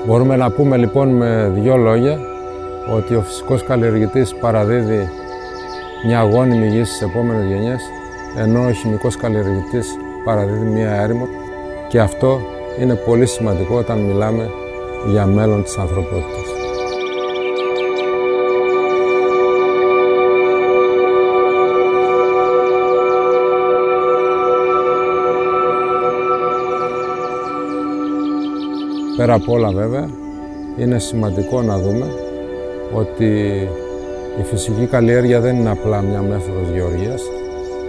Μπορούμε να πούμε λοιπόν με δύο λόγια ότι ο φυσικός καλλιεργητής παραδίδει μια γόνιμη γη στις επόμενες γενιές, ενώ ο χημικός καλλιεργητής παραδίδει μια έρημο, και αυτό είναι πολύ σημαντικό όταν μιλάμε για μέλλον της ανθρωπότητας. Πέρα απ' όλα βέβαια, είναι σημαντικό να δούμε ότι η φυσική καλλιέργεια δεν είναι απλά μια μέθοδος γεωργίας,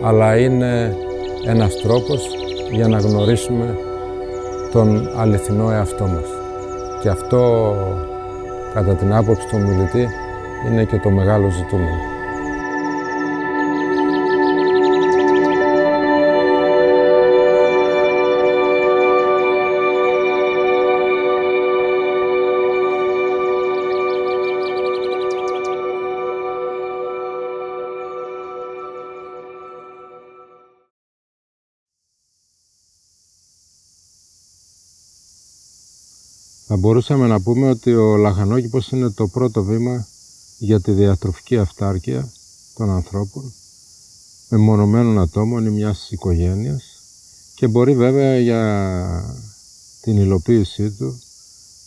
αλλά είναι ένας τρόπος για να γνωρίσουμε τον αληθινό εαυτό μας. Και αυτό, κατά την άποψη του ομιλητή, είναι και το μεγάλο ζητούμενο. Θα μπορούσαμε να πούμε ότι ο λαχανόκηπος είναι το πρώτο βήμα για τη διατροφική αυτάρκεια των ανθρώπων, μεμονωμένων ατόμων ή μιας οικογένειας, και μπορεί βέβαια για την υλοποίησή του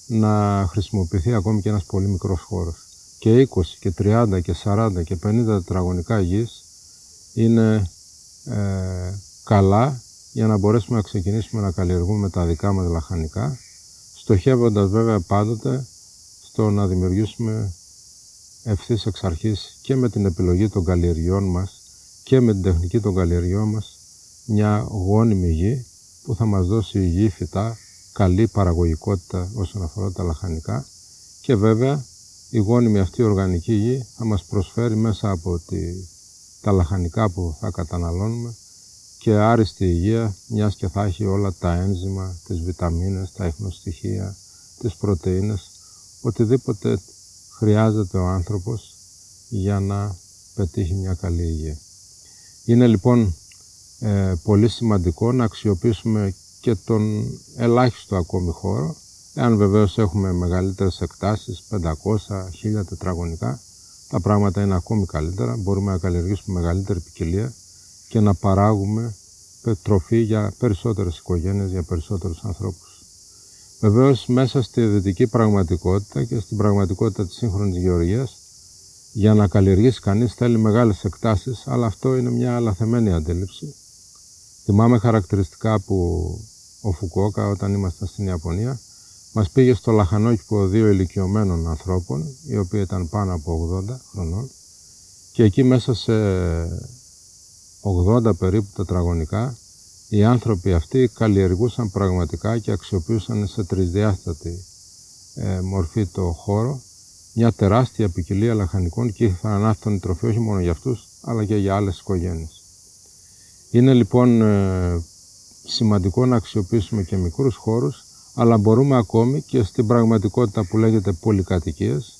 να χρησιμοποιηθεί ακόμη και ένας πολύ μικρός χώρος. Και 20 και 30 και 40 και 50 τετραγωνικά γης είναι καλά για να μπορέσουμε να ξεκινήσουμε να καλλιεργούμε τα δικά μας λαχανικά, στοχεύοντας βέβαια πάντοτε στο να δημιουργήσουμε ευθύς εξ αρχής και με την επιλογή των καλλιεργειών μας και με την τεχνική των καλλιεργειών μας μια γόνιμη γη που θα μας δώσει υγιή φυτά, καλή παραγωγικότητα όσον αφορά τα λαχανικά, και βέβαια η γόνιμη αυτή οργανική γη θα μας προσφέρει μέσα από τα λαχανικά που θα καταναλώνουμε και άριστη υγεία, μιας και θα έχει όλα τα ένζημα, τις βιταμίνες, τα ιχνοστοιχεία, τις πρωτεΐνες, οτιδήποτε χρειάζεται ο άνθρωπος για να πετύχει μια καλή υγεία. Είναι λοιπόν πολύ σημαντικό να αξιοποιήσουμε και τον ελάχιστο ακόμη χώρο. Εάν βεβαίως έχουμε μεγαλύτερες εκτάσεις, 500-1000 τετραγωνικά, τα πράγματα είναι ακόμη καλύτερα. Μπορούμε να καλλιεργήσουμε μεγαλύτερη ποικιλία και να παράγουμε τροφή για περισσότερες οικογένειες, για περισσότερους ανθρώπους. Βεβαίως, μέσα στη δυτική πραγματικότητα και στην πραγματικότητα της σύγχρονης γεωργίας, για να καλλιεργήσει κανείς θέλει μεγάλες εκτάσεις, αλλά αυτό είναι μια λαθεμένη αντίληψη. Θυμάμαι χαρακτηριστικά που ο Φουκουόκα, όταν ήμασταν στην Ιαπωνία, μας πήγε στο λαχανόκηπο 2 ηλικιωμένων ανθρώπων, οι οποίοι ήταν πάνω από 80 χρονών, και εκεί μέσα σε 80 περίπου τετραγωνικά, οι άνθρωποι αυτοί καλλιεργούσαν πραγματικά και αξιοποιούσαν σε τρισδιάστατη μορφή το χώρο μια τεράστια ποικιλία λαχανικών και ήρθαν άφθονη τροφή όχι μόνο για αυτούς, αλλά και για άλλες οικογένειες. Είναι λοιπόν σημαντικό να αξιοποιήσουμε και μικρούς χώρους, αλλά μπορούμε ακόμη και στην πραγματικότητα που λέγεται πολυκατοικίες,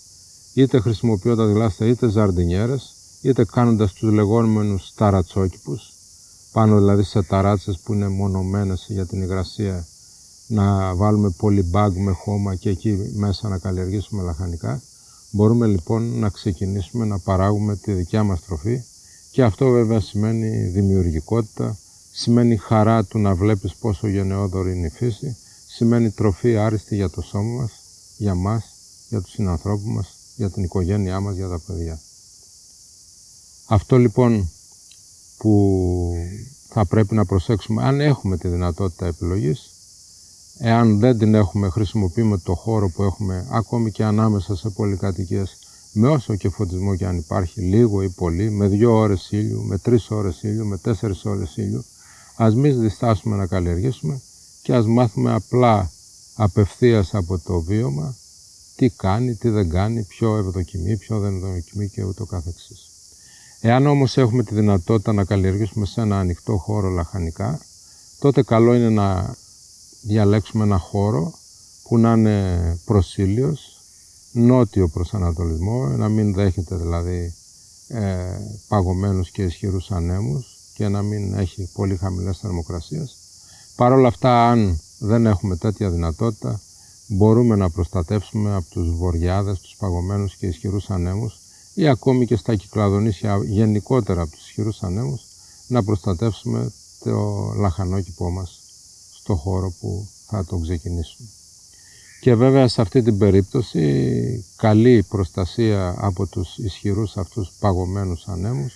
είτε χρησιμοποιώντας γλάστα είτε ζαρντινιέρες, είτε κάνοντας τους λεγόμενους ταρατσόκηπους, πάνω δηλαδή σε ταράτσες που είναι μονωμένες για την υγρασία, να βάλουμε πολυμπάγκ με χώμα και εκεί μέσα να καλλιεργήσουμε λαχανικά. Μπορούμε λοιπόν να ξεκινήσουμε να παράγουμε τη δικιά μας τροφή, και αυτό βέβαια σημαίνει δημιουργικότητα, σημαίνει χαρά του να βλέπεις πόσο γενναιόδορη είναι η φύση, σημαίνει τροφή άριστη για το σώμα μας, για μας, για τους συνανθρώπους μας, για την οικογένειά μας, για τα παιδιά. Αυτό λοιπόν που θα πρέπει να προσέξουμε, αν έχουμε τη δυνατότητα επιλογής, εάν δεν την έχουμε, χρησιμοποιούμε το χώρο που έχουμε ακόμη και ανάμεσα σε πολυκατοικίες, με όσο και φωτισμό και αν υπάρχει, λίγο ή πολύ, με 2 ώρες ήλιου, με 3 ώρες ήλιου, με 4 ώρες ήλιου, ας μην διστάσουμε να καλλιεργήσουμε και ας μάθουμε απλά απευθείας από το βίωμα τι κάνει, τι δεν κάνει, ποιο ευδοκιμεί, ποιο δεν ευδοκιμεί και ούτω καθεξής. Εάν όμως έχουμε τη δυνατότητα να καλλιεργήσουμε σε ένα ανοιχτό χώρο λαχανικά, τότε καλό είναι να διαλέξουμε ένα χώρο που να είναι προσήλιος, νότιο προσανατολισμό, να μην δέχεται δηλαδή παγωμένους και ισχυρούς ανέμους και να μην έχει πολύ χαμηλές θερμοκρασίες. Παρ' όλα αυτά, αν δεν έχουμε τέτοια δυνατότητα, μπορούμε να προστατεύσουμε από τους βοριάδες, τους παγωμένους και ισχυρούς ανέμους ή ακόμη και στα Κυκλαδονήσια γενικότερα από τους ισχυρούς ανέμους, να προστατεύσουμε το λαχανόκηπό μας στο χώρο που θα το ξεκινήσουμε. Και βέβαια σε αυτή την περίπτωση καλή προστασία από τους ισχυρούς αυτούς παγωμένους ανέμους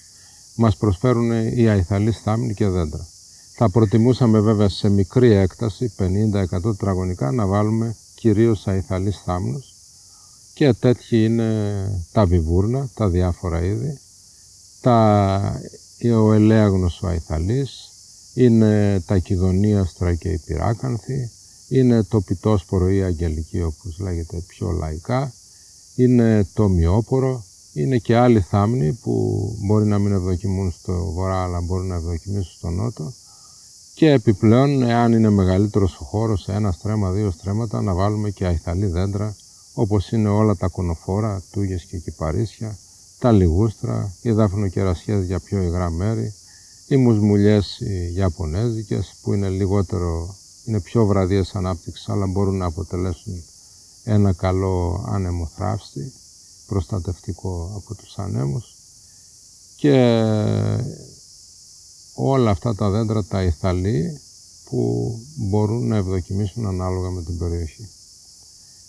μας προσφέρουν οι αϊθαλείς θάμνοι και δέντρα. Θα προτιμούσαμε βέβαια σε μικρή έκταση, 50-100 τετραγωνικά, να βάλουμε κυρίως αϊθαλείς θάμνους, και τέτοιοι είναι τα βιβούρνα, τα διάφορα είδη, ο ελέαγνος ο αϊθαλής, είναι τα κηδονίαστρα και η πυράκανθη, είναι το πιτόσπορο ή αγγελική όπως λέγεται πιο λαϊκά, είναι το μυόπορο, είναι και άλλοι θάμνοι που μπορεί να μην ευδοκιμούν στο βορρά αλλά μπορούν να ευδοκιμήσουν στο νότο, και επιπλέον εάν είναι μεγαλύτερος ο χώρος, σε 1 στρέμμα, 2 στρέμματα, να βάλουμε και αϊθαλή δέντρα όπως είναι όλα τα κονοφόρα, τούγες και κυπαρίσια, τα λιγούστρα, οι δάφνο-κερασιές για πιο υγρά μέρη, οι μουσμουλιές οι ιαπωνέζικες που είναι πιο βραδίες ανάπτυξης αλλά μπορούν να αποτελέσουν ένα καλό ανεμοθράυστη, προστατευτικό από τους ανέμους, και όλα αυτά τα δέντρα τα αϊθαλή που μπορούν να ευδοκιμήσουν ανάλογα με την περιοχή.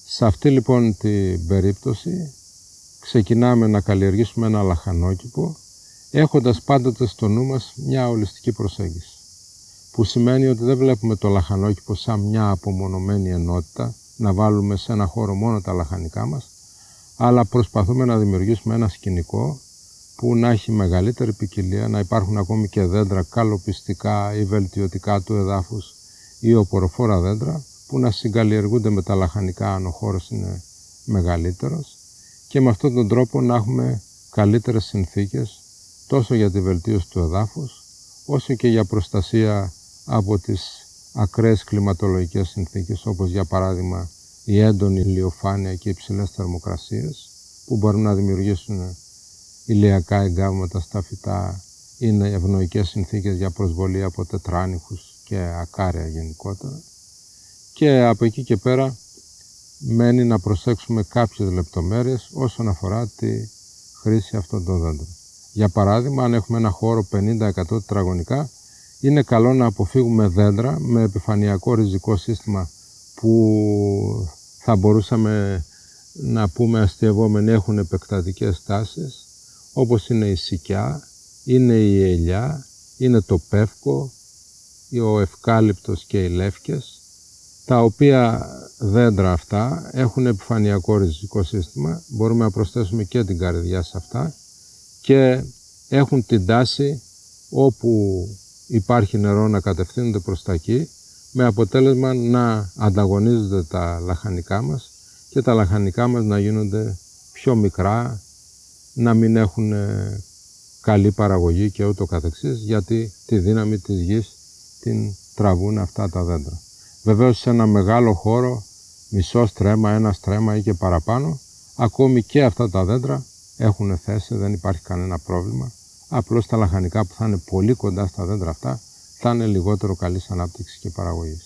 Σε αυτή λοιπόν την περίπτωση ξεκινάμε να καλλιεργήσουμε ένα λαχανόκηπο, έχοντας πάντοτε στο νου μας μια ολιστική προσέγγιση, που σημαίνει ότι δεν βλέπουμε το λαχανόκηπο σαν μια απομονωμένη ενότητα, να βάλουμε σε ένα χώρο μόνο τα λαχανικά μας, αλλά προσπαθούμε να δημιουργήσουμε ένα σκηνικό που να έχει μεγαλύτερη ποικιλία, να υπάρχουν ακόμη και δέντρα καλοπιστικά ή βελτιωτικά του εδάφους ή οποροφόρα δέντρα που να συγκαλλιεργούνται με τα λαχανικά αν ο χώρος είναι μεγαλύτερος, και με αυτόν τον τρόπο να έχουμε καλύτερες συνθήκες τόσο για τη βελτίωση του εδάφους όσο και για προστασία από τις ακραίες κλιματολογικές συνθήκες, όπως για παράδειγμα η έντονη ηλιοφάνεια και οι υψηλές θερμοκρασίες που μπορούν να δημιουργήσουν ηλιακά εγκάβματα στα φυτά, είναι ευνοϊκές συνθήκες για προσβολή από τετράνυχους και ακάρια γενικότερα. Και από εκεί και πέρα μένει να προσέξουμε κάποιες λεπτομέρειες όσον αφορά τη χρήση αυτών των δέντρων. Για παράδειγμα, αν έχουμε ένα χώρο 50-100 τετραγωνικά, είναι καλό να αποφύγουμε δέντρα με επιφανειακό ριζικό σύστημα που θα μπορούσαμε να πούμε αστειευόμενοι έχουν επεκτατικές τάσεις, όπως είναι η σικιά, είναι η ελιά, είναι το πεύκο, ο ευκάλυπτος και οι λεύκες, τα οποία δέντρα αυτά έχουν επιφανειακό ριζικό σύστημα, μπορούμε να προσθέσουμε και την καρυδιά σε αυτά, και έχουν την τάση όπου υπάρχει νερό να κατευθύνονται προς τα εκεί, με αποτέλεσμα να ανταγωνίζονται τα λαχανικά μας και τα λαχανικά μας να γίνονται πιο μικρά, να μην έχουν καλή παραγωγή και ούτω καθεξής, γιατί τη δύναμη της γης την τραβούν αυτά τα δέντρα. Βεβαίως σε ένα μεγάλο χώρο, μισό στρέμμα, 1 στρέμμα ή και παραπάνω, ακόμη και αυτά τα δέντρα έχουν θέση, δεν υπάρχει κανένα πρόβλημα. Απλώς τα λαχανικά που θα είναι πολύ κοντά στα δέντρα αυτά θα είναι λιγότερο καλής ανάπτυξης και παραγωγής.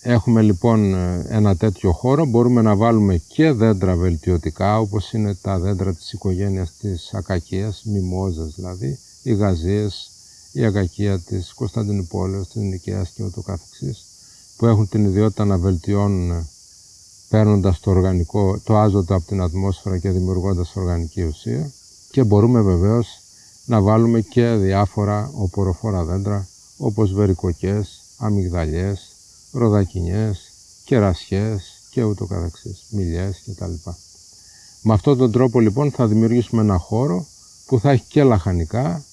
Έχουμε λοιπόν ένα τέτοιο χώρο, μπορούμε να βάλουμε και δέντρα βελτιωτικά, όπως είναι τα δέντρα της οικογένειας της ακακίας, μιμόζας δηλαδή, οι γαζίες, η ακακία της Κωνσταντινουπόλεως, της Νικαίας και ούτω καθεξής, που έχουν την ιδιότητα να βελτιώνουν παίρνοντας το άζωτο από την ατμόσφαιρα και δημιουργώντας οργανική ουσία, και μπορούμε βεβαίως να βάλουμε και διάφορα οποροφόρα δέντρα όπως βερικοκές, αμυγδαλιές, ροδακινιές, κερασιές και ούτω καθεξής, μιλιές κτλ. Με αυτόν τον τρόπο λοιπόν θα δημιουργήσουμε ένα χώρο που θα έχει και λαχανικά,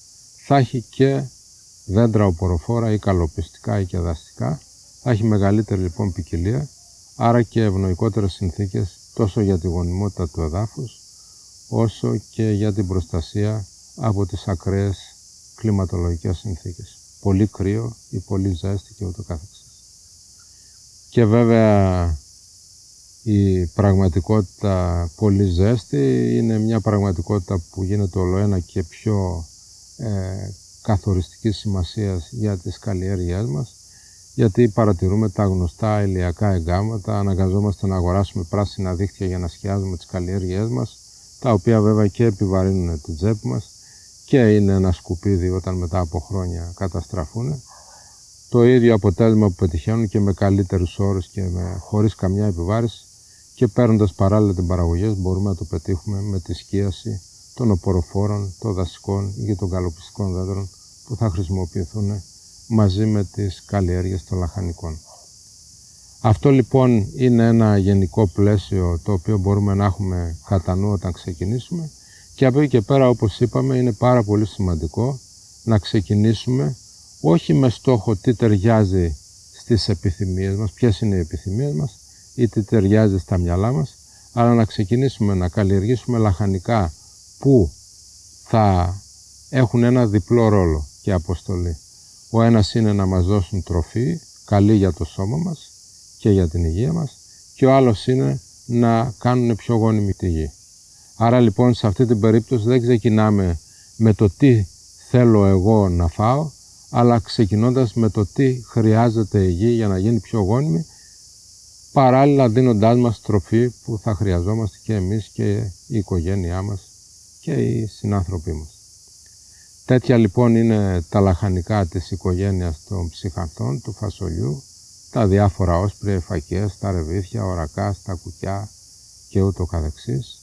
θα έχει και δέντρα οποροφόρα ή καλοπιστικά ή και δαστικά, θα έχει μεγαλύτερη λοιπόν ποικιλία, άρα και ευνοϊκότερες συνθήκες τόσο για τη γονιμότητα του εδάφους όσο και για την προστασία από τις ακραίες κλιματολογικές συνθήκες. Πολύ κρύο ή πολύ ζέστη και ούτω καθεξής. Και βέβαια η πραγματικότητα πολύ ζέστη είναι μια πραγματικότητα που γίνεται ολοένα και πιο καθοριστικής σημασίας για τις καλλιέργειές μας, γιατί παρατηρούμε τα γνωστά ηλιακά εγκάμματα, αναγκαζόμαστε να αγοράσουμε πράσινα δίχτυα για να σκιάζουμε τις καλλιέργειές μας, τα οποία βέβαια και επιβαρύνουν την τσέπη μας και είναι ένα σκουπίδι όταν μετά από χρόνια καταστραφούν. Το ίδιο αποτέλεσμα που πετυχαίνουν και με καλύτερους όρους και χωρίς καμιά επιβάρηση και παίρνοντας παράλληλα την παραγωγή, μπορούμε να το πετύχουμε με τη σκίαση των οποροφόρων, των δασικών ή των καλοπιστικών δέντρων που θα χρησιμοποιηθούν μαζί με τις καλλιέργειες των λαχανικών. Αυτό λοιπόν είναι ένα γενικό πλαίσιο το οποίο μπορούμε να έχουμε κατά νου όταν ξεκινήσουμε, και από εκεί και πέρα, όπως είπαμε, είναι πάρα πολύ σημαντικό να ξεκινήσουμε όχι με στόχο τι ταιριάζει στις επιθυμίες μας, ποιες είναι οι επιθυμίες μας ή τι ταιριάζει στα μυαλά μας, αλλά να ξεκινήσουμε να καλλιεργήσουμε λαχανικά που θα έχουν ένα διπλό ρόλο και αποστολή. Ο ένας είναι να μας δώσουν τροφή καλή για το σώμα μας και για την υγεία μας, και ο άλλος είναι να κάνουν πιο γόνιμη τη γη. Άρα λοιπόν σε αυτή την περίπτωση δεν ξεκινάμε με το τι θέλω εγώ να φάω, αλλά ξεκινώντας με το τι χρειάζεται η γη για να γίνει πιο γόνιμη, παράλληλα δίνοντάς μας τροφή που θα χρειαζόμαστε και εμείς και η οικογένειά μας και οι συνάνθρωποι μας. Τέτοια λοιπόν είναι τα λαχανικά της οικογένειας των ψυχανθών, του φασολιού, τα διάφορα όσπρια, φακές, τα ρεβίθια, ορακά, τα κουκιά και ούτω καθεξής.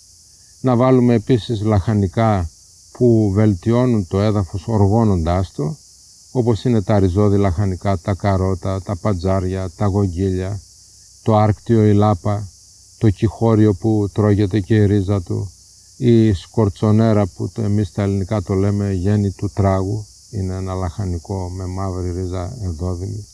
Να βάλουμε επίσης λαχανικά που βελτιώνουν το έδαφος οργώνοντάς το, όπως είναι τα ριζόδι λαχανικά, τα καρότα, τα πατζάρια, τα γογγίλια, το άρκτιο, η λάπα, το κυχώριο που τρώγεται και η ρίζα του, η σκορτσονέρα που εμείς στα ελληνικά το λέμε γέννη του τράγου, είναι ένα λαχανικό με μαύρη ρίζα ενδόδυμη,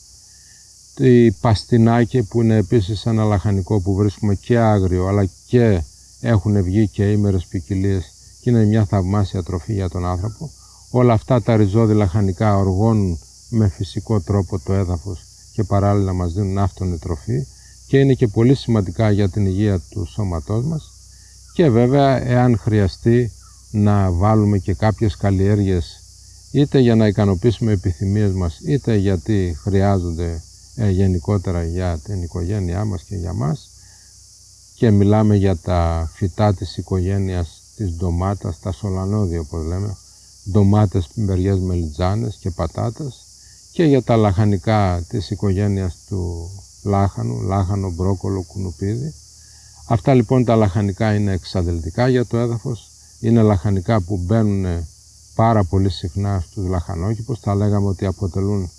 η παστινάκη που είναι επίσης ένα λαχανικό που βρίσκουμε και άγριο αλλά και έχουν βγει και ήμερες ποικιλίες και είναι μια θαυμάσια τροφή για τον άνθρωπο. Όλα αυτά τα ριζόδι λαχανικά οργώνουν με φυσικό τρόπο το έδαφος και παράλληλα μας δίνουν άφθονη τροφή και είναι και πολύ σημαντικά για την υγεία του σώματός μας. Και βέβαια εάν χρειαστεί να βάλουμε και κάποιες καλλιέργειες είτε για να ικανοποιήσουμε επιθυμίες μας είτε γιατί χρειάζονται γενικότερα για την οικογένειά μας και για μας, και μιλάμε για τα φυτά της οικογένειας της ντομάτας, τα σολανόδια όπως λέμε, ντομάτες, πιμπεριές, μελιτζάνες και πατάτας, και για τα λαχανικά της οικογένειας του λάχανου, λάχανο, μπρόκολο, κουνουπίδι. Αυτά λοιπόν τα λαχανικά είναι εξαντλητικά για το έδαφος, είναι λαχανικά που μπαίνουν πάρα πολύ συχνά στους λαχανόκηπους, θα λέγαμε ότι αποτελούν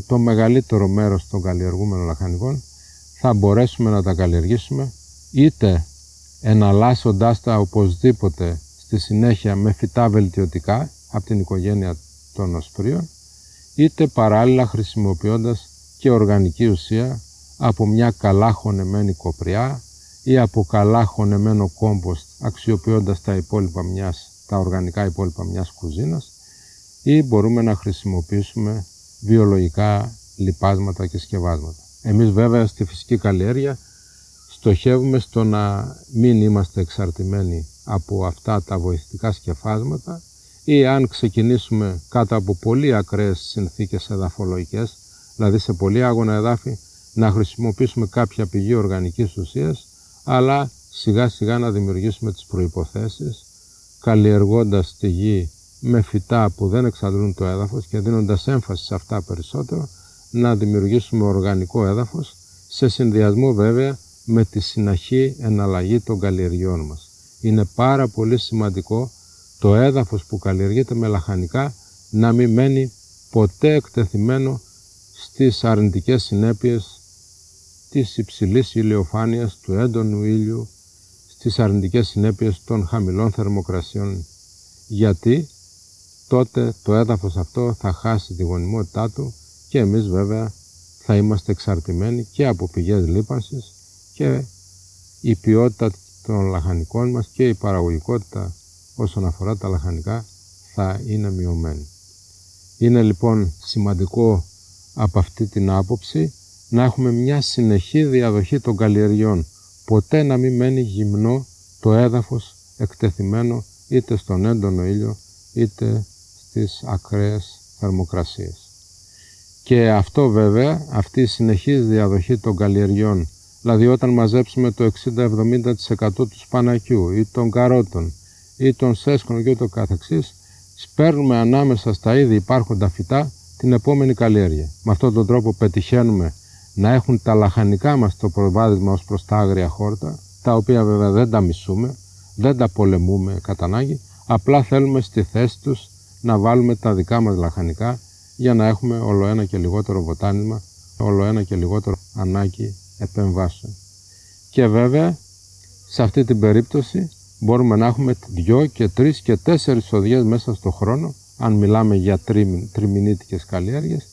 το μεγαλύτερο μέρος των καλλιεργούμενων λαχανικών. Θα μπορέσουμε να τα καλλιεργήσουμε είτε εναλλάσσοντάς τα οπωσδήποτε στη συνέχεια με φυτά βελτιωτικά από την οικογένεια των οσπρίων, είτε παράλληλα χρησιμοποιώντας και οργανική ουσία από μια καλά χωνεμένη κοπριά ή από καλά χωνεμένο κόμποστ, αξιοποιώντας τα οργανικά υπόλοιπα μιας κουζίνας, ή μπορούμε να χρησιμοποιήσουμε βιολογικά λιπάσματα και σκευάσματα. Εμείς βέβαια στη φυσική καλλιέργεια στοχεύουμε στο να μην είμαστε εξαρτημένοι από αυτά τα βοηθητικά σκευάσματα, ή αν ξεκινήσουμε κάτω από πολύ ακραίες συνθήκες εδαφολογικές, δηλαδή σε πολύ άγωνα εδάφη, να χρησιμοποιήσουμε κάποια πηγή οργανικής ουσίας, αλλά σιγά σιγά να δημιουργήσουμε τις προϋποθέσεις, καλλιεργώντας τη γη με φυτά που δεν εξαντλούν το έδαφος και δίνοντας έμφαση σε αυτά περισσότερο, να δημιουργήσουμε οργανικό έδαφος, σε συνδυασμό βέβαια με τη συναχή εναλλαγή των καλλιεργειών μας. Είναι πάρα πολύ σημαντικό το έδαφος που καλλιεργείται με λαχανικά να μην μένει ποτέ εκτεθειμένο στις αρνητικές συνέπειες της υψηλής ηλιοφάνειας, του έντονου ήλιου, στις αρνητικές συνέπειες των χαμηλών θερμοκρασιών, γιατί τότε το έδαφος αυτό θα χάσει τη γονιμότητά του και εμείς βέβαια θα είμαστε εξαρτημένοι και από πηγές λίπανσης και η ποιότητα των λαχανικών μας και η παραγωγικότητα όσον αφορά τα λαχανικά θα είναι μειωμένη. Είναι λοιπόν σημαντικό από αυτή την άποψη να έχουμε μια συνεχή διαδοχή των καλλιεργειών, ποτέ να μην μένει γυμνό το έδαφος εκτεθειμένο είτε στον έντονο ήλιο είτε στις ακραίες θερμοκρασίες. Και αυτό βέβαια, αυτή η συνεχής διαδοχή των καλλιεργειών, δηλαδή όταν μαζέψουμε το 60-70% του σπανακιού ή των καρότων ή των σέσκων και ούτω καθεξής, σπέρνουμε ανάμεσα στα ήδη υπάρχοντα φυτά την επόμενη καλλιέργεια. Με αυτόν τον τρόπο πετυχαίνουμε να έχουν τα λαχανικά μας το προβάδισμα ως προς τα άγρια χόρτα, τα οποία βέβαια δεν τα μισούμε, δεν τα πολεμούμε κατά ανάγκη, απλά θέλουμε στη θέση τους να βάλουμε τα δικά μας λαχανικά για να έχουμε ολοένα και λιγότερο βοτάνισμα, ολοένα και λιγότερο ανάγκη επεμβάσεων. Και βέβαια, σε αυτή την περίπτωση μπορούμε να έχουμε 2 και 3 και 4 σοδιές μέσα στο χρόνο, αν μιλάμε για τριμηνίτικες καλλιέργειες,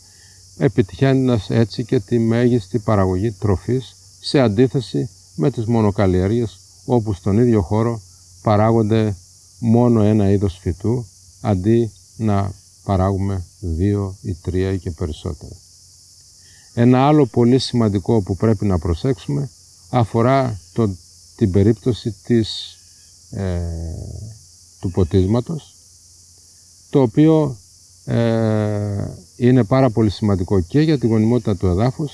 επιτυχαίνοντας έτσι και τη μέγιστη παραγωγή τροφής σε αντίθεση με τις μονοκαλλιέργειες, όπου στον ίδιο χώρο παράγονται μόνο ένα είδος φυτού αντί να παράγουμε 2 ή 3 ή και περισσότερα. Ένα άλλο πολύ σημαντικό που πρέπει να προσέξουμε αφορά την περίπτωση του ποτίσματος, το οποίο είναι πάρα πολύ σημαντικό και για τη γονιμότητα του εδάφους,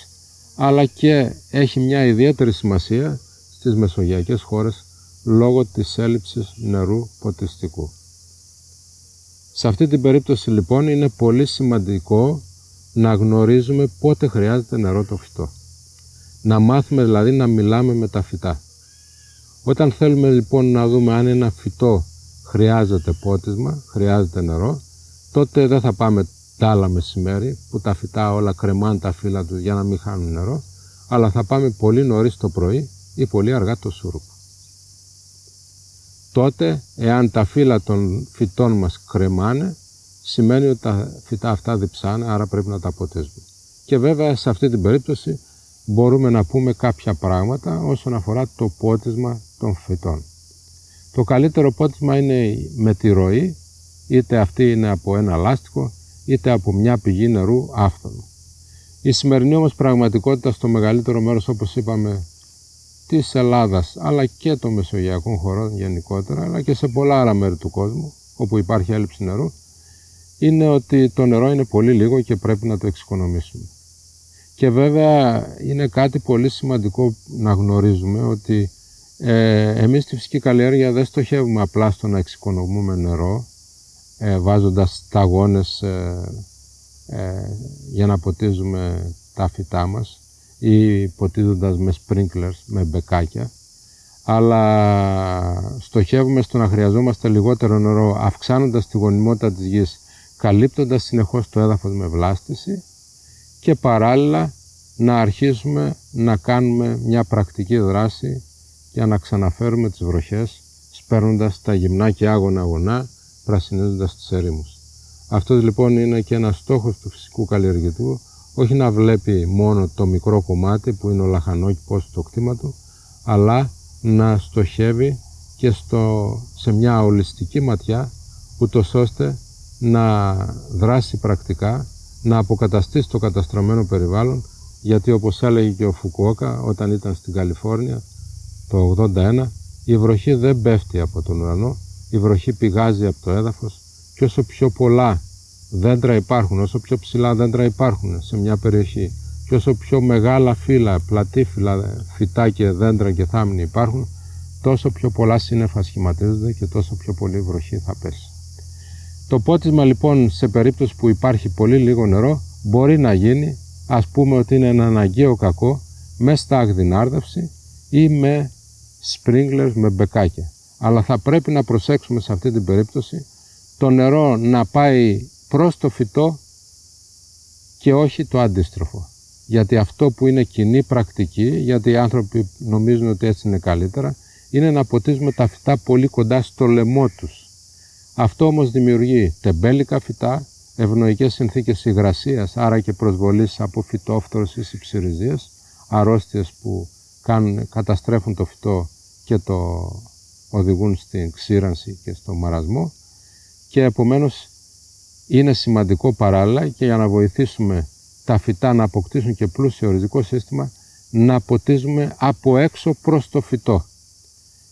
αλλά και έχει μια ιδιαίτερη σημασία στις μεσογειακές χώρες λόγω της έλλειψης νερού ποτιστικού. Σε αυτή την περίπτωση λοιπόν είναι πολύ σημαντικό να γνωρίζουμε πότε χρειάζεται νερό το φυτό. Να μάθουμε δηλαδή να μιλάμε με τα φυτά. Όταν θέλουμε λοιπόν να δούμε αν ένα φυτό χρειάζεται πότισμα, χρειάζεται νερό, τότε δεν θα πάμε τα άλλα μεσημέρι που τα φυτά όλα κρεμάνε τα φύλλα τους για να μην χάνουν νερό, αλλά θα πάμε πολύ νωρίς το πρωί ή πολύ αργά το σούρουπο. Τότε, εάν τα φύλλα των φυτών μας κρεμάνε, σημαίνει ότι τα φυτά αυτά διψάνε, άρα πρέπει να τα ποτίζουμε. Και βέβαια σε αυτή την περίπτωση μπορούμε να πούμε κάποια πράγματα όσον αφορά το πότισμα των φυτών. Το καλύτερο πότισμα είναι με τη ροή, είτε αυτή είναι από ένα λάστιχο, είτε από μια πηγή νερού άφθονου. Η σημερινή όμως πραγματικότητα στο μεγαλύτερο μέρος, όπως είπαμε, της Ελλάδας, αλλά και των μεσογειακών χωρών γενικότερα, αλλά και σε πολλά άλλα μέρη του κόσμου, όπου υπάρχει έλλειψη νερού, είναι ότι το νερό είναι πολύ λίγο και πρέπει να το εξοικονομήσουμε. Και βέβαια είναι κάτι πολύ σημαντικό να γνωρίζουμε ότι εμείς στη φυσική καλλιέργεια δεν στοχεύουμε απλά στο να εξοικονομούμε νερό, βάζοντας σταγόνες για να ποτίζουμε τα φυτά μας ή ποτίζοντας με sprinklers, με μπεκάκια, αλλά στοχεύουμε στο να χρειαζόμαστε λιγότερο νερό, αυξάνοντας τη γονιμότητα της γης, καλύπτοντας συνεχώς το έδαφος με βλάστηση και παράλληλα να αρχίσουμε να κάνουμε μια πρακτική δράση για να ξαναφέρουμε τις βροχές, σπέρνοντας τα γυμνά και άγωνα γονά, πρασινίζοντας τις ερήμους. Αυτός λοιπόν είναι και ένας στόχος του φυσικού καλλιεργητού, όχι να βλέπει μόνο το μικρό κομμάτι που είναι ο λαχανόκηπος στο κτήμα του, αλλά να στοχεύει και σε μια ολιστική ματιά, ούτως ώστε να δράσει πρακτικά, να αποκαταστήσει το καταστραμμένο περιβάλλον, γιατί όπως έλεγε και ο Φουκουόκα όταν ήταν στην Καλιφόρνια το 1981, η βροχή δεν πέφτει από τον ουρανό, η βροχή πηγάζει από το έδαφος και όσο πιο πολλά δέντρα υπάρχουν, όσο πιο ψηλά δέντρα υπάρχουν σε μια περιοχή και όσο πιο μεγάλα φύλλα, πλατήφυλλα, φυτά και δέντρα και θάμνοι υπάρχουν, τόσο πιο πολλά σύννεφα σχηματίζονται και τόσο πιο πολύ βροχή θα πέσει. Το πότισμα λοιπόν σε περίπτωση που υπάρχει πολύ λίγο νερό μπορεί να γίνει, ας πούμε ότι είναι ένα αναγκαίο κακό, με σταγδινάρδευση ή με sprinklers, με μπεκάκια. Αλλά θα πρέπει να προσέξουμε σε αυτή την περίπτωση το νερό να πάει προς το φυτό και όχι το αντίστροφο. Γιατί αυτό που είναι κοινή πρακτική, γιατί οι άνθρωποι νομίζουν ότι έτσι είναι καλύτερα, είναι να ποτίζουμε τα φυτά πολύ κοντά στο λαιμό τους. Αυτό όμως δημιουργεί τεμπέλικα φυτά, ευνοϊκές συνθήκες υγρασίας, άρα και προσβολής από φυτόφθορες ή ψυριζίες, αρρώστιες που καταστρέφουν το φυτό και το οδηγούν στην ξύρανση και στο μαρασμό, και επομένως είναι σημαντικό παράλληλα και για να βοηθήσουμε τα φυτά να αποκτήσουν και πλούσιο ριζικό σύστημα, να ποτίζουμε από έξω προς το φυτό,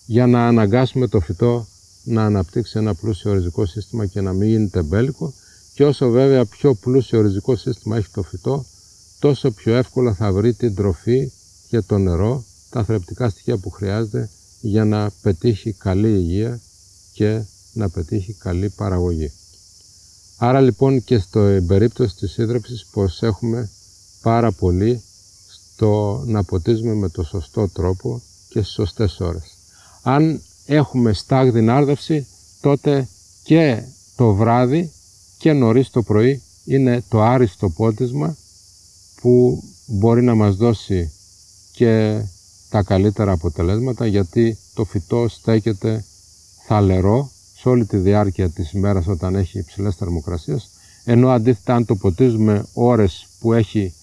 για να αναγκάσουμε το φυτό να αναπτύξει ένα πλούσιο ριζικό σύστημα και να μην γίνει τεμπέλικο Και όσο βέβαια πιο πλούσιο ριζικό σύστημα έχει το φυτό, τόσο πιο εύκολα θα βρει την τροφή και το νερό, τα θρεπτικά στοιχεία που χρειάζεται για να πετύχει καλή υγεία και να πετύχει καλή παραγωγή. Άρα λοιπόν και στην περίπτωση της σύντρεψης προσέχουμε πάρα πολύ στο να ποτίζουμε με το σωστό τρόπο και στις σωστές ώρες. Αν έχουμε στάγδιν άρδευση, τότε και το βράδυ και νωρίς το πρωί είναι το άριστο πότισμα που μπορεί να μας δώσει και τα καλύτερα αποτελέσματα, γιατί το φυτό στέκεται θαλερό σε όλη τη διάρκεια της ημέρας όταν έχει υψηλές θερμοκρασίες, ενώ αντίθετα αν το ποτίζουμε ώρες που έχει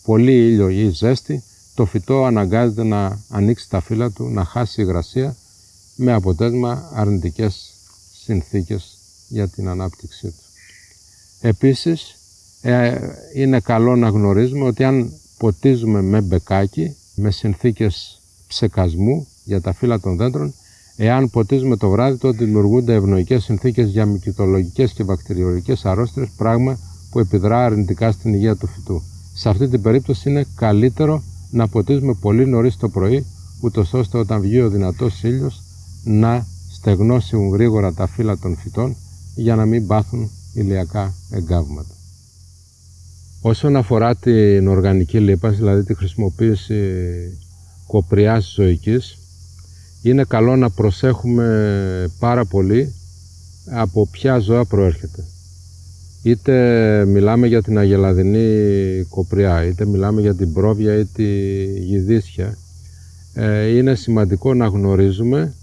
πολύ ήλιο ή ζέστη, το φυτό αναγκάζεται να ανοίξει τα φύλλα του, να χάσει υγρασία, με αποτέλεσμα αρνητικές συνθήκες για την ανάπτυξή του. Επίσης, είναι καλό να γνωρίζουμε ότι αν ποτίζουμε με μπεκάκι, με συνθήκες ψεκασμού για τα φύλλα των δέντρων, εάν ποτίζουμε το βράδυ, τότε δημιουργούνται ευνοϊκές συνθήκες για μυκητολογικές και βακτηριολογικές αρρώστιες, πράγμα που επιδρά αρνητικά στην υγεία του φυτού. Σε αυτή την περίπτωση είναι καλύτερο να ποτίζουμε πολύ νωρίς το πρωί, ούτως ώστε όταν βγει ο δυνατός ήλιος να στεγνώσουν γρήγορα τα φύλλα των φυτών για να μην πάθουν ηλιακά εγκάβματα. Όσον αφορά την οργανική λίπανση, δηλαδή τη χρησιμοποίηση κοπριάς ζωικής, είναι καλό να προσέχουμε πάρα πολύ από ποια ζώα προέρχεται. Είτε μιλάμε για την αγελαδινή κοπριά, είτε μιλάμε για την πρόβια ή τη γυδίσια, είναι σημαντικό να γνωρίζουμε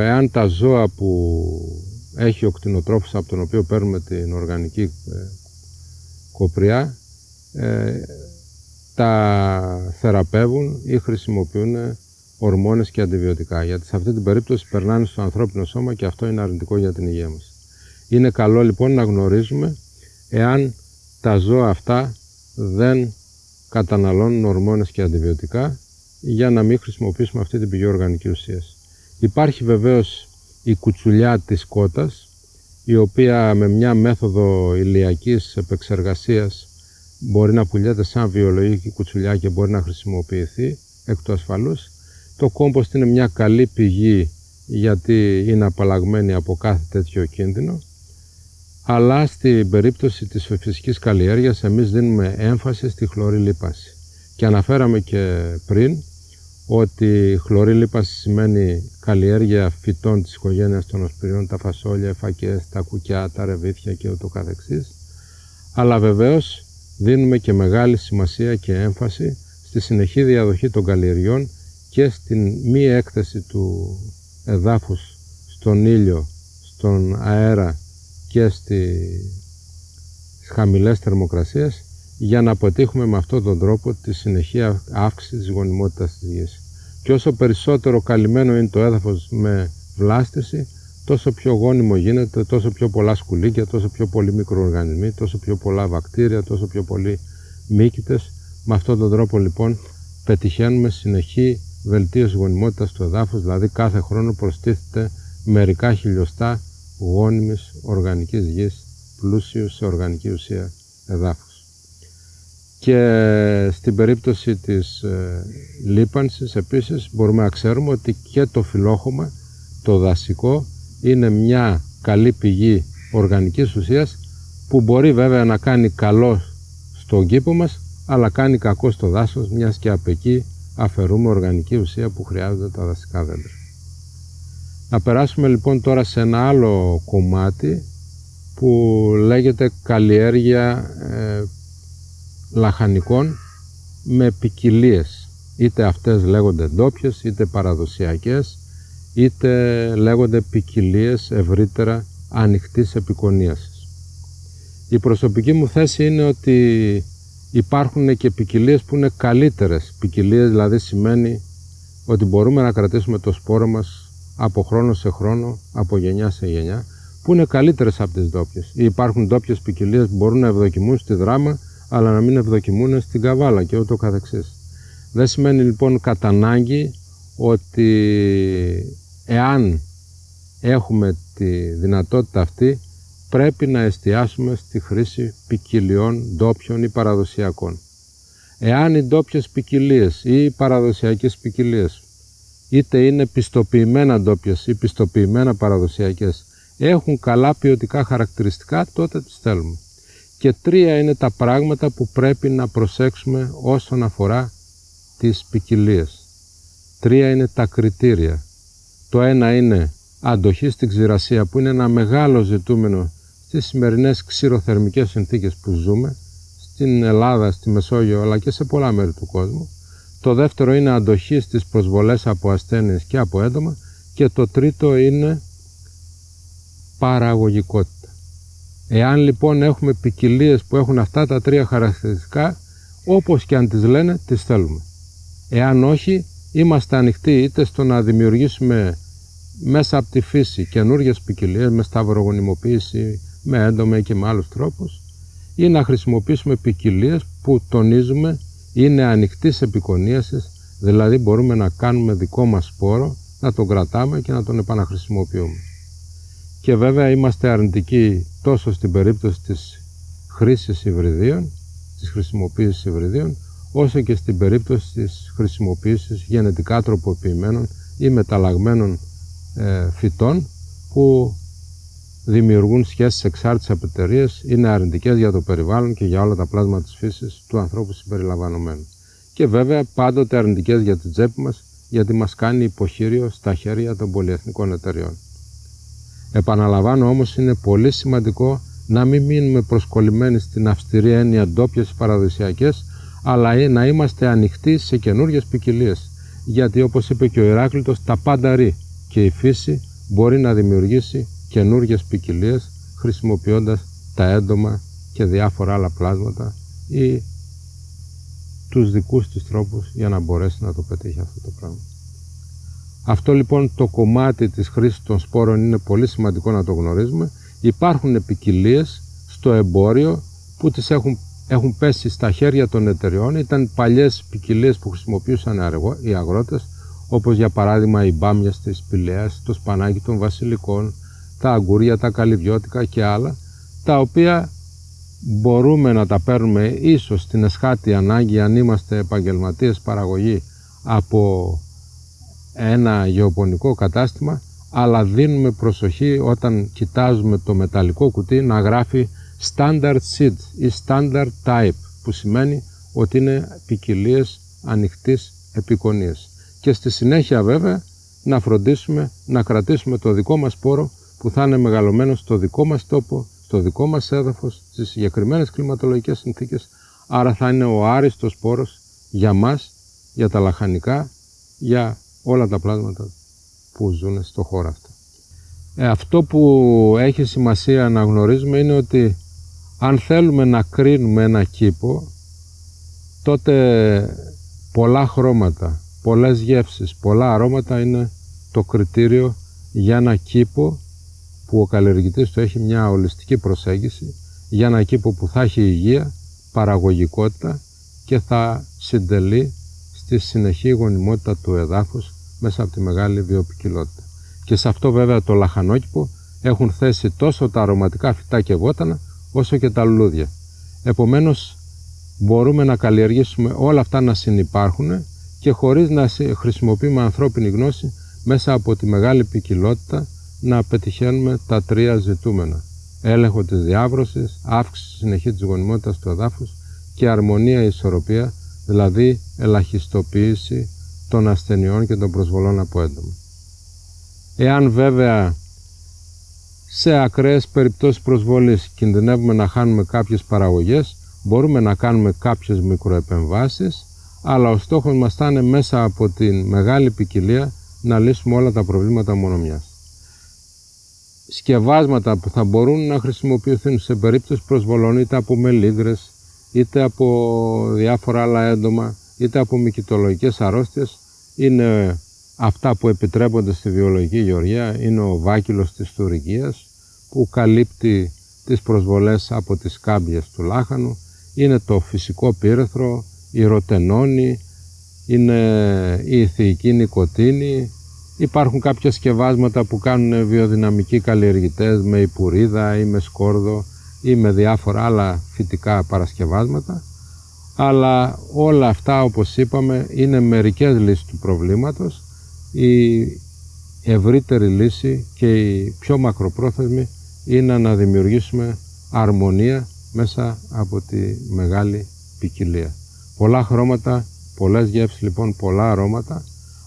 εάν τα ζώα που έχει ο κτηνοτρόφος από τον οποίο παίρνουμε την οργανική κοπριά τα θεραπεύουν ή χρησιμοποιούν ορμόνες και αντιβιωτικά, γιατί σε αυτή την περίπτωση περνάνε στο ανθρώπινο σώμα και αυτό είναι αρνητικό για την υγεία μας. Είναι καλό λοιπόν να γνωρίζουμε εάν τα ζώα αυτά δεν καταναλώνουν ορμόνες και αντιβιωτικά, για να μην χρησιμοποιήσουμε αυτή την πηγή οργανικής ουσίας. Υπάρχει βεβαίως η κουτσουλιά της κότας, η οποία με μια μέθοδο ηλιακής επεξεργασίας μπορεί να πουλιέται σαν βιολογική κουτσουλιά και μπορεί να χρησιμοποιηθεί εκ του ασφαλούς. Το κόμποστ είναι μια καλή πηγή γιατί είναι απαλλαγμένη από κάθε τέτοιο κίνδυνο, αλλά στην περίπτωση της φυσικής καλλιέργειας εμείς δίνουμε έμφαση στη χλωρή λίπανση. Και αναφέραμε και πριν ότι χλωρή λίπανση σημαίνει καλλιέργεια φυτών της οικογένειας των οσπυριών, τα φασόλια, οι φακές, τα κουκιά, τα ρεβίθια και ούτω καθεξής. Αλλά βεβαίως δίνουμε και μεγάλη σημασία και έμφαση στη συνεχή διαδοχή των καλλιεργειών και στην μη έκθεση του εδάφους στον ήλιο, στον αέρα και στις χαμηλές θερμοκρασίες, για να πετύχουμε με αυτόν τον τρόπο τη συνεχή αύξηση της γονιμότητας της γης. Και όσο περισσότερο καλυμμένο είναι το έδαφος με βλάστηση, τόσο πιο γόνιμο γίνεται, τόσο πιο πολλά σκουλίκια, τόσο πιο πολλοί μικροοργανισμοί, τόσο πιο πολλά βακτήρια, τόσο πιο πολλοί μύκητες. Με αυτόν τον τρόπο λοιπόν πετυχαίνουμε συνεχή βελτίωση γονιμότητας του εδάφους, δηλαδή κάθε χρόνο προστίθεται μερικά χιλιοστά γόνιμης οργανικής γης, πλούσιου σε οργανική ουσία εδάφους. Και στην περίπτωση της λίπανσης επίσης μπορούμε να ξέρουμε ότι και το φυλλόχωμα, το δασικό, είναι μια καλή πηγή οργανικής ουσίας που μπορεί βέβαια να κάνει καλό στον κήπο μας, αλλά κάνει κακό στο δάσος, μιας και από εκεί αφαιρούμε οργανική ουσία που χρειάζονται τα δασικά δέντρα. Να περάσουμε λοιπόν τώρα σε ένα άλλο κομμάτι που λέγεται καλλιέργεια λαχανικών με ποικιλίες. Είτε αυτές λέγονται ντόπιες, είτε παραδοσιακές, είτε λέγονται ποικιλίες ευρύτερα ανοιχτής επικονίασης. Η προσωπική μου θέση είναι ότι υπάρχουν και ποικιλίες που είναι καλύτερες. Ποικιλίες δηλαδή σημαίνει ότι μπορούμε να κρατήσουμε το σπόρο μας από χρόνο σε χρόνο, από γενιά σε γενιά, που είναι καλύτερες από τις ντόπιες. Υπάρχουν ντόπιες ποικιλίες που μπορούν να ευδοκιμούν στη δράμα, αλλά να μην ευδοκιμούν στην καβάλα και ούτω καθεξής. Δεν σημαίνει λοιπόν κατά ανάγκη ότι εάν έχουμε τη δυνατότητα αυτή, πρέπει να εστιάσουμε στη χρήση ποικιλιών ντόπιων ή παραδοσιακών. Εάν οι ντόπιες ποικιλίες ή οι παραδοσιακές ποικιλίες, είτε είναι πιστοποιημένα ντόπιες ή πιστοποιημένα παραδοσιακές, έχουν καλά ποιοτικά χαρακτηριστικά, τότε τις θέλουμε. Και 3 είναι τα πράγματα που πρέπει να προσέξουμε όσον αφορά τις ποικιλίες. 3 είναι τα κριτήρια. Το ένα είναι αντοχή στην ξηρασία, που είναι ένα μεγάλο ζητούμενο στις σημερινές ξηροθερμικές συνθήκες που ζούμε, στην Ελλάδα, στη Μεσόγειο, αλλά και σε πολλά μέρη του κόσμου. Το δεύτερο είναι αντοχή στις προσβολές από ασθένειες και από έντομα. Και το τρίτο είναι παραγωγικότητα. Εάν λοιπόν έχουμε ποικιλίες που έχουν αυτά τα 3 χαρακτηριστικά, όπως και αν τις λένε, τις θέλουμε. Εάν όχι, είμαστε ανοιχτοί είτε στο να δημιουργήσουμε μέσα από τη φύση καινούργιες ποικιλίες, με σταυρογονιμοποίηση, με έντομα και με άλλους τρόπους, ή να χρησιμοποιήσουμε ποικιλίες που τονίζουμε είναι ανοιχτής επικονίασης, δηλαδή μπορούμε να κάνουμε δικό μας σπόρο, να τον κρατάμε και να τον επαναχρησιμοποιούμε. Και βέβαια είμαστε αρνητικοί τόσο στην περίπτωση της χρήσης υβριδίων, της χρησιμοποίησης υβριδίων, όσο και στην περίπτωση της χρησιμοποίησης γενετικά τροποποιημένων ή μεταλλαγμένων φυτών που δημιουργούν σχέσεις εξάρτησης από εταιρείες, είναι αρνητικές για το περιβάλλον και για όλα τα πλάσματα της φύσης του ανθρώπου συμπεριλαμβανομένου. Και βέβαια πάντοτε αρνητικές για την τσέπη μας, γιατί μας κάνει υποχείριο στα χέρια των πολυεθνικών εταιριών. Επαναλαμβάνω όμως, είναι πολύ σημαντικό να μην μείνουμε προσκολλημένοι στην αυστηρή έννοια ντόπιες παραδοσιακές, αλλά να είμαστε ανοιχτοί σε καινούργιες ποικιλίες. Γιατί όπως είπε και ο Ηράκλειτος, τα πάντα ρί, και η φύση μπορεί να δημιουργήσει καινούργιες ποικιλίες χρησιμοποιώντας τα έντομα και διάφορα άλλα πλάσματα ή τους δικούς της τρόπους για να μπορέσει να το πετύχει αυτό το πράγμα. Αυτό λοιπόν το κομμάτι της χρήσης των σπόρων είναι πολύ σημαντικό να το γνωρίζουμε. Υπάρχουν ποικιλίες στο εμπόριο που τις έχουν πέσει στα χέρια των εταιριών. Ήταν παλιές ποικιλίες που χρησιμοποιούσαν οι αγρότες, όπως για παράδειγμα οι μπάμιες της Πηλαίας, το σπανάκι των βασιλικών, τα αγκούρια, τα καλυβιώτικα και άλλα, τα οποία μπορούμε να τα παίρνουμε ίσως στην εσχάτη ανάγκη, αν είμαστε επαγγελματίες παραγωγή από ένα γεωπονικό κατάστημα, αλλά δίνουμε προσοχή όταν κοιτάζουμε το μεταλλικό κουτί να γράφει Standard Seed ή Standard Type, που σημαίνει ότι είναι ποικιλίες ανοιχτής επικονίας. Και στη συνέχεια βέβαια να φροντίσουμε να κρατήσουμε το δικό μας σπόρο που θα είναι μεγαλωμένο στο δικό μας τόπο, στο δικό μας έδαφος, στις συγκεκριμένες κλιματολογικές συνθήκες, άρα θα είναι ο άριστος σπόρος για μας, για τα λαχανικά, για όλα τα πλάσματα που ζουν στο χώρο αυτό. Αυτό που έχει σημασία να γνωρίζουμε είναι ότι αν θέλουμε να κρίνουμε ένα κήπο, τότε πολλά χρώματα, πολλές γεύσεις, πολλά αρώματα είναι το κριτήριο για ένα κήπο που ο καλλιεργητής του έχει μια ολιστική προσέγγιση, για ένα κήπο που θα έχει υγεία, παραγωγικότητα και θα συντελεί στη συνεχή γονιμότητα του εδάφους μέσα από τη μεγάλη βιοποικιλότητα. Και σε αυτό βέβαια το λαχανόκηπο έχουν θέσει τόσο τα αρωματικά φυτά και βότανα όσο και τα λουλούδια. Επομένως μπορούμε να καλλιεργήσουμε όλα αυτά να συνυπάρχουν και χωρίς να χρησιμοποιούμε ανθρώπινη γνώση μέσα από τη μεγάλη ποικιλότητα να πετυχαίνουμε τα 3 ζητούμενα. Έλεγχο της διάβρωσης, αύξηση συνεχή της γονιμότητας του εδάφους και αρμονία ισορροπία, δηλαδή ελαχιστοποίηση των ασθενειών και των προσβολών από έντομα. Εάν βέβαια σε ακραίες περιπτώσεις προσβολής κινδυνεύουμε να χάνουμε κάποιες παραγωγές, μπορούμε να κάνουμε κάποιες μικροεπεμβάσεις, αλλά ο στόχος μας θα είναι μέσα από την μεγάλη ποικιλία να λύσουμε όλα τα προβλήματα μόνο μιας. Σκευάσματα που θα μπορούν να χρησιμοποιηθούν σε περίπτωση προσβολών είτε από μελίγρες, είτε από διάφορα άλλα έντομα, είτε από μυκητολογικές αρρώστιες, είναι αυτά που επιτρέπονται στη βιολογική γεωργία. Είναι ο βάκυλος της θουρικίας που καλύπτει τις προσβολές από τις κάμπιες του λάχανου, είναι το φυσικό πύρεθρο, η ροτενόνη, είναι η ηθιική νικοτίνη, Υπάρχουν κάποια σκευάσματα που κάνουν βιοδυναμικοί καλλιεργητές με υπουρίδα ή με σκόρδο ή με διάφορα άλλα φυτικά παρασκευάσματα, αλλά όλα αυτά, όπως είπαμε, είναι μερικές λύσεις του προβλήματος. Η ευρύτερη λύση και η πιο μακροπρόθεσμη είναι να δημιουργήσουμε αρμονία μέσα από τη μεγάλη ποικιλία. Πολλά χρώματα, πολλές γεύσεις λοιπόν, πολλά αρώματα.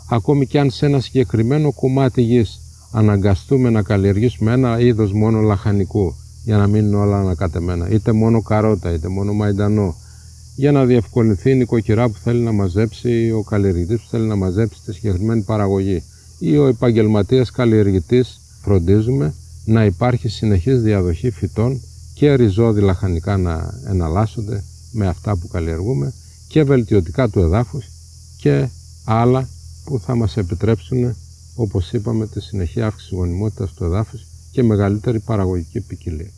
Ακόμη και αν σε ένα συγκεκριμένο κομμάτι γης αναγκαστούμε να καλλιεργήσουμε ένα είδος μόνο λαχανικού, για να μείνουν όλα ανακατεμένα, είτε μόνο καρότα, είτε μόνο μαϊντανό, για να διευκολυνθεί η νοικοκυρά που θέλει να μαζέψει, ο καλλιεργητής που θέλει να μαζέψει τη συγκεκριμένη παραγωγή, ή ο επαγγελματίας καλλιεργητής, φροντίζουμε να υπάρχει συνεχής διαδοχή φυτών και ριζώδη λαχανικά να εναλλάσσονται με αυτά που καλλιεργούμε και βελτιωτικά του εδάφους και άλλα που θα μας επιτρέψουν, όπως είπαμε, τη συνεχή αύξηση γονιμότητας του εδάφους και μεγαλύτερη παραγωγική ποικιλία.